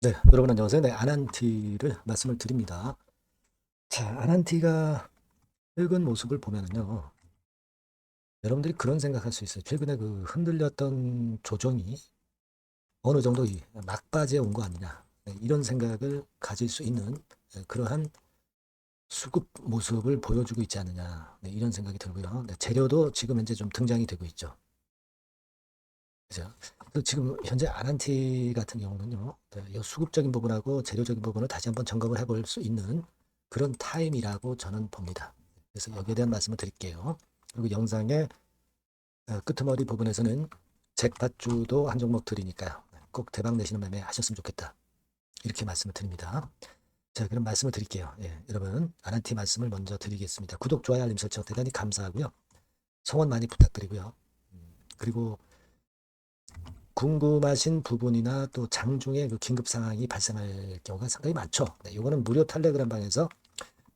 네, 여러분 안녕하세요. 네, 아난티를 말씀을 드립니다. 자, 아난티가 최근 모습을 보면은요, 여러분들이 그런 생각할 수 있어요. 최근에 그 흔들렸던 조정이 어느 정도 이 막바지에 온 거 아니냐. 네, 이런 생각을 가질 수 있는 그러한 수급 모습을 보여주고 있지 않느냐. 네, 이런 생각이 들고요. 네, 재료도 지금 현재 좀 등장이 되고 있죠. 그죠? 그래서 지금 현재 아난티 같은 경우는요, 네, 이 수급적인 부분하고 재료적인 부분을 다시 한번 점검을 해볼 수 있는 그런 타임이라고 저는 봅니다. 그래서 여기에 대한 말씀을 드릴게요. 그리고 영상의 끄트머리 부분에서는 잭팟주도 한 종목 드리니까요. 꼭 대박 내시는 매매 하셨으면 좋겠다. 이렇게 말씀을 드립니다. 자, 그럼 말씀을 드릴게요. 예, 여러분, 아난티 말씀을 먼저 드리겠습니다. 구독, 좋아요, 알림 설정 대단히 감사하고요. 성원 많이 부탁드리고요. 그리고 궁금하신 부분이나 또 장중에 그 긴급 상황이 발생할 경우가 상당히 많죠. 네, 이거는 무료 텔레그램 방에서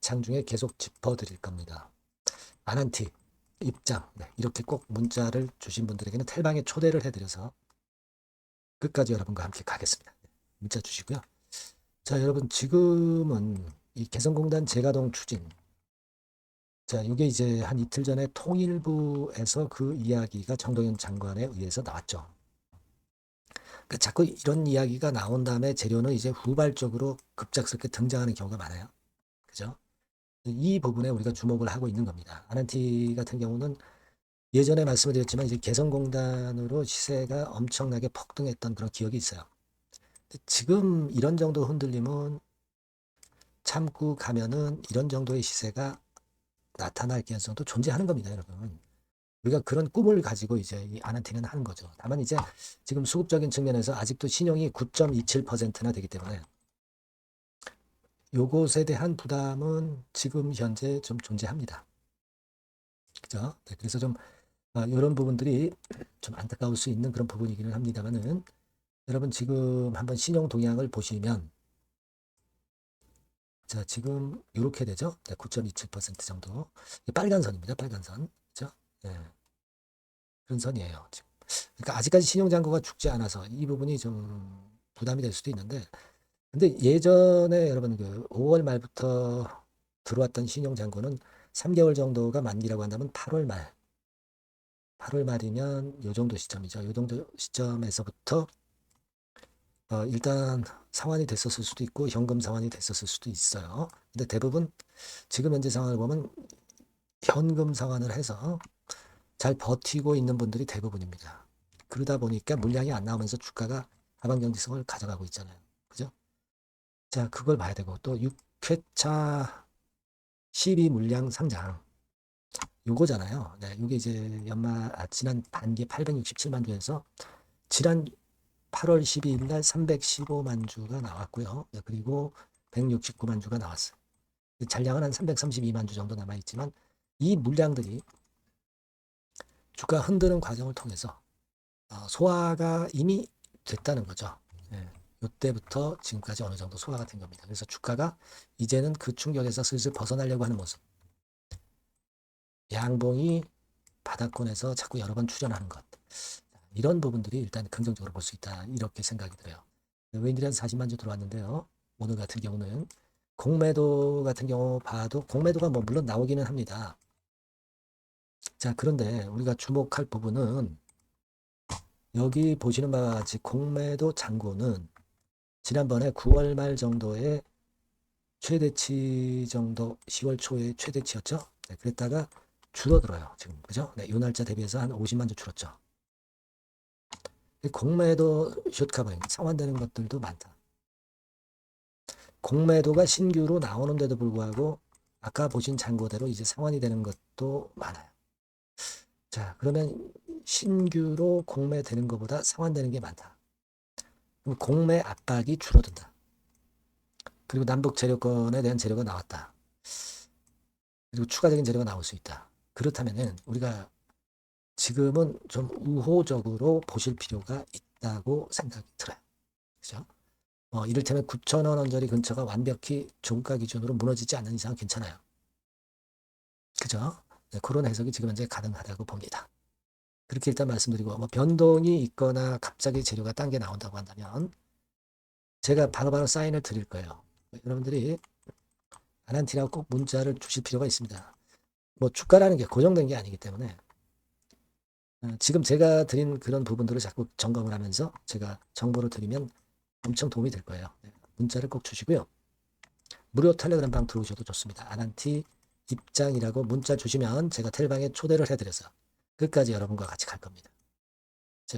장중에 계속 짚어드릴 겁니다. 아난티 입장, 네, 이렇게 꼭 문자를 주신 분들에게는 텔방에 초대를 해드려서 끝까지 여러분과 함께 가겠습니다. 문자 주시고요. 자, 여러분 지금은 이 개성공단 재가동 추진, 자, 이게 이제 한 이틀 전에 통일부에서 그 이야기가 정동현 장관에 의해서 나왔죠. 그 자꾸 이런 이야기가 나온 다음에 재료는 이제 후발적으로 급작스럽게 등장하는 경우가 많아요. 그죠? 이 부분에 우리가 주목을 하고 있는 겁니다. 아난티 같은 경우는 예전에 말씀을 드렸지만 이제 개성공단으로 시세가 엄청나게 폭등했던 그런 기억이 있어요. 지금 이런 정도 흔들림은 참고 가면은 이런 정도의 시세가 나타날 가능성도 존재하는 겁니다, 여러분. 우리가 그런 꿈을 가지고 이제 이 아난티는 하는 거죠. 다만 이제 지금 수급적인 측면에서 아직도 신용이 9.27%나 되기 때문에 요것에 대한 부담은 지금 현재 좀 존재합니다. 그죠? 네, 그래서 좀 이런 부분들이 좀 안타까울 수 있는 그런 부분이기는 합니다만은 여러분 지금 한번 신용 동향을 보시면 자 지금 이렇게 되죠? 네, 9.27% 정도 빨간 선입니다. 빨간 선. 그죠? 네, 그런 선이에요. 지금. 그러니까 아직까지 신용 잔고가 죽지 않아서 이 부분이 좀 부담이 될 수도 있는데 근데 예전에 여러분 그 5월 말부터 들어왔던 신용 잔고는 3개월 정도가 만기라고 한다면 8월 말이면 요 정도 시점이죠. 요 정도 시점에서부터 일단 상환이 됐었을 수도 있고 현금 상환이 됐었을 수도 있어요. 근데 대부분 지금 현재 상황을 보면 현금 상환을 해서 잘 버티고 있는 분들이 대부분입니다. 그러다 보니까 물량이 안 나오면서 주가가 하방 경직성을 가져가고 있잖아요. 그죠? 자, 그걸 봐야 되고 또 6회차 12 물량 상장 요거잖아요. 네, 요게 이제 지난 반기에 867만 주에서 지난 8월 12일 날 315만 주가 나왔고요. 네, 그리고 169만 주가 나왔어요. 잔량은 한 332만 주 정도 남아있지만 이 물량들이 주가 흔드는 과정을 통해서 소화가 이미 됐다는 거죠. 네, 이때부터 지금까지 어느 정도 소화가 된 겁니다. 그래서 주가가 이제는 그 충격에서 슬슬 벗어나려고 하는 모습. 양봉이 바닥권에서 자꾸 여러 번 출현하는 것. 이런 부분들이 일단 긍정적으로 볼 수 있다. 이렇게 생각이 들어요. 외인들이 한 40만 주 들어왔는데요. 오늘 같은 경우는 공매도 같은 경우 봐도 공매도가 뭐 물론 나오기는 합니다. 자, 그런데 우리가 주목할 부분은 여기 보시는 바와 같이 공매도 잔고는 지난번에 9월 말 정도에 최대치 정도 10월 초에 최대치였죠. 네, 그랬다가 줄어들어요. 지금 그죠? 네, 이 날짜 대비해서 한 50만 주 줄었죠. 공매도 숏커버링 상환되는 것들도 많다. 공매도가 신규로 나오는데도 불구하고 아까 보신 잔고대로 이제 상환이 되는 것도 많아요. 자, 그러면 신규로 공매되는 것보다 상환되는 게 많다. 그럼 공매 압박이 줄어든다. 그리고 남북 재료권에 대한 재료가 나왔다. 그리고 추가적인 재료가 나올 수 있다. 그렇다면은 우리가 지금은 좀 우호적으로 보실 필요가 있다고 생각이 들어요. 그죠? 이를테면 9,000원 언저리 근처가 완벽히 종가 기준으로 무너지지 않는 이상 괜찮아요. 그죠? 네, 그런 해석이 지금 현재 가능하다고 봅니다. 그렇게 일단 말씀드리고 뭐 변동이 있거나 갑자기 재료가 딴 게 나온다고 한다면 제가 바로바로 사인을 드릴 거예요. 여러분들이 아난티라고 꼭 문자를 주실 필요가 있습니다. 뭐 주가라는 게 고정된 게 아니기 때문에 지금 제가 드린 그런 부분들을 자꾸 점검을 하면서 제가 정보를 드리면 엄청 도움이 될 거예요. 문자를 꼭 주시고요. 무료 텔레그램 방 들어오셔도 좋습니다. 아난티 입장이라고 문자 주시면 제가 텔방에 초대를 해드려서 끝까지 여러분과 같이 갈 겁니다.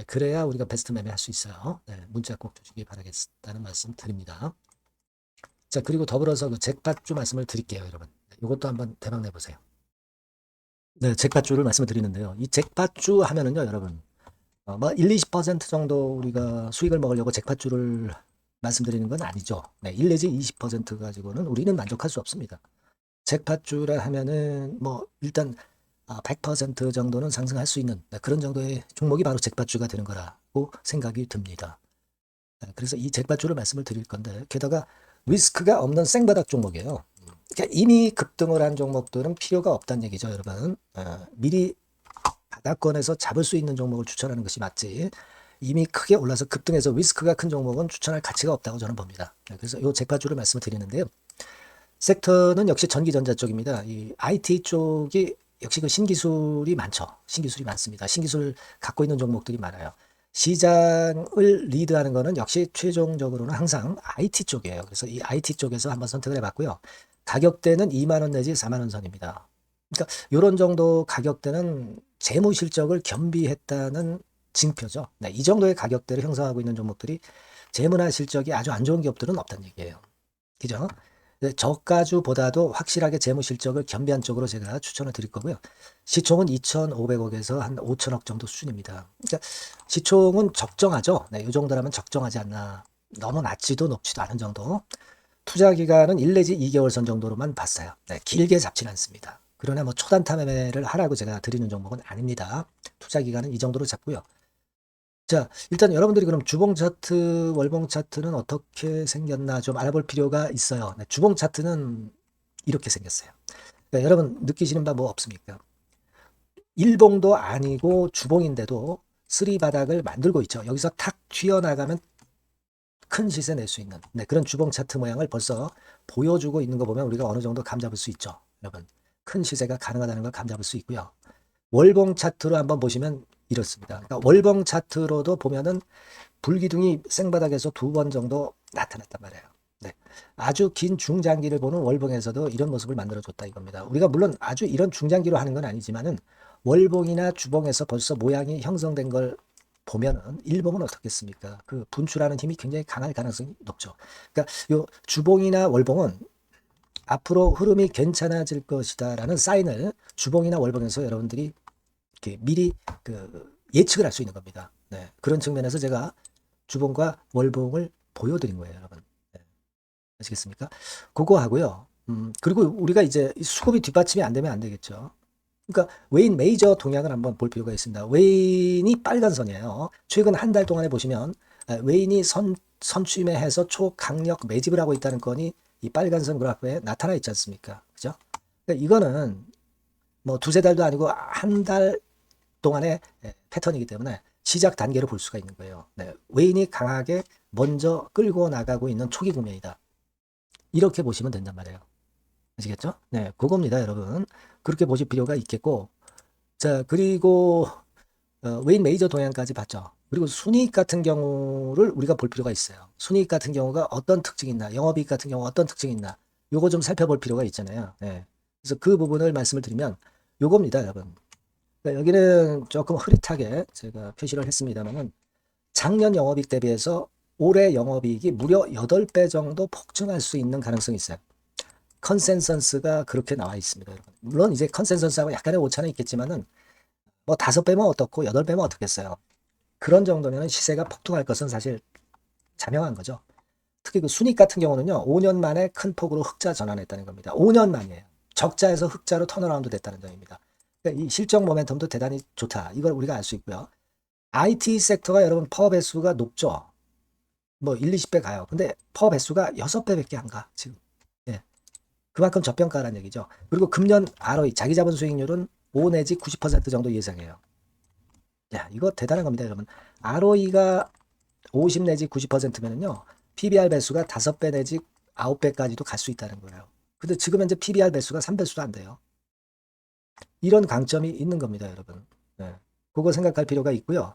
그래야 우리가 베스트 매매 할 수 있어요. 네, 문자 꼭 주시기 바라겠다는 말씀 드립니다. 자, 그리고 더불어서 그 잭팟주 말씀을 드릴게요, 여러분. 이것도 한번 대박 내보세요. 네, 잭팟주를 말씀을 드리는데요. 이 잭팟주 하면은요, 여러분. 뭐 1, 20% 정도 우리가 수익을 먹으려고 잭팟주를 말씀드리는 건 아니죠. 네, 1 내지 20% 가지고는 우리는 만족할 수 없습니다. 잭팟주라 하면은 뭐 일단 100% 정도는 상승할 수 있는 그런 정도의 종목이 바로 잭팟주가 되는 거라고 생각이 듭니다. 그래서 이 잭팟주를 말씀을 드릴 건데 게다가 리스크가 없는 생바닥 종목이에요. 그러니까 이미 급등을 한 종목들은 필요가 없다는 얘기죠, 여러분. 미리 바닥권에서 잡을 수 있는 종목을 추천하는 것이 맞지. 이미 크게 올라서 급등해서 리스크가 큰 종목은 추천할 가치가 없다고 저는 봅니다. 그래서 이 잭팟주를 말씀을 드리는데요. 섹터는 역시 전기전자 쪽입니다. 이 IT 쪽이 역시 그 신기술이 많죠. 신기술이 많습니다. 신기술 갖고 있는 종목들이 많아요. 시장을 리드하는 거는 역시 최종적으로는 항상 IT 쪽이에요. 그래서 이 IT 쪽에서 한번 선택을 해봤고요. 가격대는 2만 원 내지 4만 원 선입니다. 그러니까 이런 정도 가격대는 재무 실적을 겸비했다는 징표죠. 네, 이 정도의 가격대를 형성하고 있는 종목들이 재무나 실적이 아주 안 좋은 기업들은 없다는 얘기예요. 그죠? 저가주보다도 확실하게 재무 실적을 겸비한 쪽으로 제가 추천을 드릴 거고요. 시총은 2,500억에서 한 5천억 정도 수준입니다. 그러니까 시총은 적정하죠. 네, 이 정도라면 적정하지 않나. 너무 낮지도 높지도 않은 정도. 투자 기간은 1 내지 2개월 선 정도로만 봤어요. 네, 길게 잡지는 않습니다. 그러나 뭐 초단타 매매를 하라고 제가 드리는 종목은 아닙니다. 투자 기간은 이 정도로 잡고요. 자, 일단 여러분들이 그럼 주봉 차트, 월봉 차트는 어떻게 생겼나 좀 알아볼 필요가 있어요. 네, 주봉 차트는 이렇게 생겼어요. 그러니까 여러분 느끼시는 바 뭐 없습니까? 일봉도 아니고 주봉인데도 쓰리 바닥을 만들고 있죠. 여기서 탁 튀어나가면 큰 시세 낼 수 있는 그런 주봉 차트 모양을 벌써 보여주고 있는 거 보면 우리가 어느 정도 감잡을 수 있죠. 여러분 큰 시세가 가능하다는 걸 감잡을 수 있고요. 월봉 차트로 한번 보시면 이렇습니다. 그러니까 월봉 차트로도 보면은 불기둥이 생바닥에서 2번 정도 나타났단 말이에요. 네. 아주 긴 중장기를 보는 월봉에서도 이런 모습을 만들어줬다 이겁니다. 우리가 물론 아주 이런 중장기로 하는 건 아니지만은 월봉이나 주봉에서 벌써 모양이 형성된 걸 보면은 일봉은 어떻겠습니까? 그 분출하는 힘이 굉장히 강할 가능성이 높죠. 그러니까 요 주봉이나 월봉은 앞으로 흐름이 괜찮아질 것이다라는 사인을 주봉이나 월봉에서 여러분들이 이렇게 미리 그 예측을 할 수 있는 겁니다. 네. 그런 측면에서 제가 주봉과 월봉을 보여드린 거예요, 여러분. 네. 아시겠습니까? 그거 하고요. 그리고 우리가 이제 수급이 뒷받침이 안 되면 안 되겠죠. 그러니까 웨인 메이저 동향을 한번 볼 필요가 있습니다. 웨인이 빨간 선이에요. 최근 한 달 동안에 보시면 웨인이 선취매해서 초강력 매집을 하고 있다는 건이 이 빨간 선 그래프에 나타나 있지 않습니까? 그죠? 그러니까 이거는 뭐 두세 달도 아니고 한 달 동안의 패턴이기 때문에 시작 단계로 볼 수가 있는 거예요. 네, 웨인이 강하게 먼저 끌고 나가고 있는 초기 국면이다. 이렇게 보시면 된단 말이에요. 아시겠죠? 네, 그겁니다, 여러분. 그렇게 보실 필요가 있겠고, 자, 그리고 웨인 메이저 동향까지 봤죠. 그리고 순이익 같은 경우를 우리가 볼 필요가 있어요. 순이익 같은 경우가 어떤 특징이 있나, 영업이익 같은 경우 어떤 특징이 있나, 요거 좀 살펴볼 필요가 있잖아요. 네. 그래서 그 부분을 말씀을 드리면 요겁니다, 여러분. 그러니까 여기는 조금 흐릿하게 제가 표시를 했습니다만은 작년 영업이익 대비해서 올해 영업이익이 무려 8배 정도 폭증할 수 있는 가능성이 있어요. 컨센서스가 그렇게 나와 있습니다, 여러분. 물론 이제 컨센서스하고 약간의 오차는 있겠지만은 뭐 5배면 어떻고 8배면 어떻겠어요. 그런 정도면 시세가 폭등할 것은 사실 자명한 거죠. 특히 그 순익 같은 경우는요, 5년 만에 큰 폭으로 흑자 전환했다는 겁니다. 5년 만이에요. 적자에서 흑자로 턴어라운드 됐다는 점입니다. 그러니까 이 실적 모멘텀도 대단히 좋다. 이걸 우리가 알 수 있고요. IT 섹터가 여러분 파워 배수가 높죠. 뭐 1, 20배 가요. 근데 파워 배수가 6배밖에 안 가, 지금. 예. 그만큼 저평가라는 얘기죠. 그리고 금년 ROE, 자기 자본 수익률은 5 내지 90% 정도 예상해요. 야, 이거 대단한 겁니다, 여러분. ROE가 50 내지 90%면은요, PBR 배수가 5배 내지 9배까지도 갈 수 있다는 거예요. 근데 지금 현재 PBR 배수가 3배수도 안 돼요. 이런 강점이 있는 겁니다, 여러분. 네. 그거 생각할 필요가 있고요.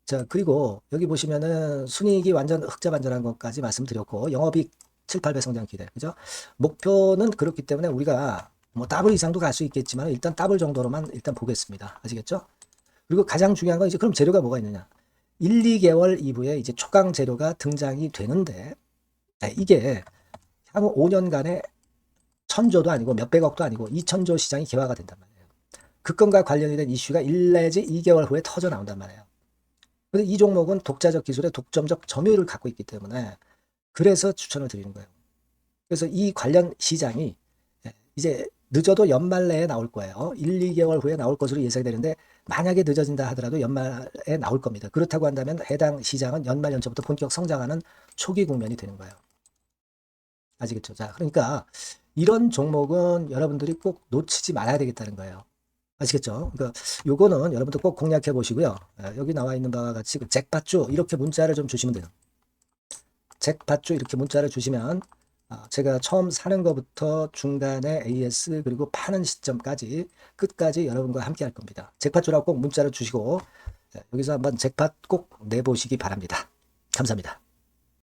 자, 그리고 여기 보시면은 순이익이 완전 흑자반전한 것까지 말씀드렸고, 영업이익 7, 8배 성장 기대. 그죠? 목표는 그렇기 때문에 우리가 뭐 더블 이상도 갈 수 있겠지만 일단 더블 정도로만 일단 보겠습니다. 아시겠죠? 그리고 가장 중요한 건 이제 그럼 재료가 뭐가 있느냐? 1, 2개월 이후에 이제 초강 재료가 등장이 되는데, 이게 향후 5년간에 1000조도 아니고 몇백억도 아니고 2000조 시장이 개화가 된단 말이에요. 그 건과 관련이 된 이슈가 1 내지 2개월 후에 터져 나온단 말이에요. 근데 이 종목은 독자적 기술의 독점적 점유율을 갖고 있기 때문에 그래서 추천을 드리는 거예요. 그래서 이 관련 시장이 이제 늦어도 연말 내에 나올 거예요. 1, 2개월 후에 나올 것으로 예상이 되는데 만약에 늦어진다 하더라도 연말에 나올 겁니다. 그렇다고 한다면 해당 시장은 연말 연초부터 본격 성장하는 초기 국면이 되는 거예요. 아시겠죠? 자, 그러니까 이런 종목은 여러분들이 꼭 놓치지 말아야 되겠다는 거예요. 아시겠죠? 그러니까 요거는 여러분들 꼭 공략해 보시고요. 여기 나와 있는 바와 같이 그 잭팟주 이렇게 문자를 좀 주시면 돼요. 잭팟주 이렇게 문자를 주시면 제가 처음 사는 것부터 중간에 AS 그리고 파는 시점까지 끝까지 여러분과 함께 할 겁니다. 잭팟주라고 꼭 문자를 주시고 여기서 한번 잭팟 꼭 내보시기 바랍니다. 감사합니다.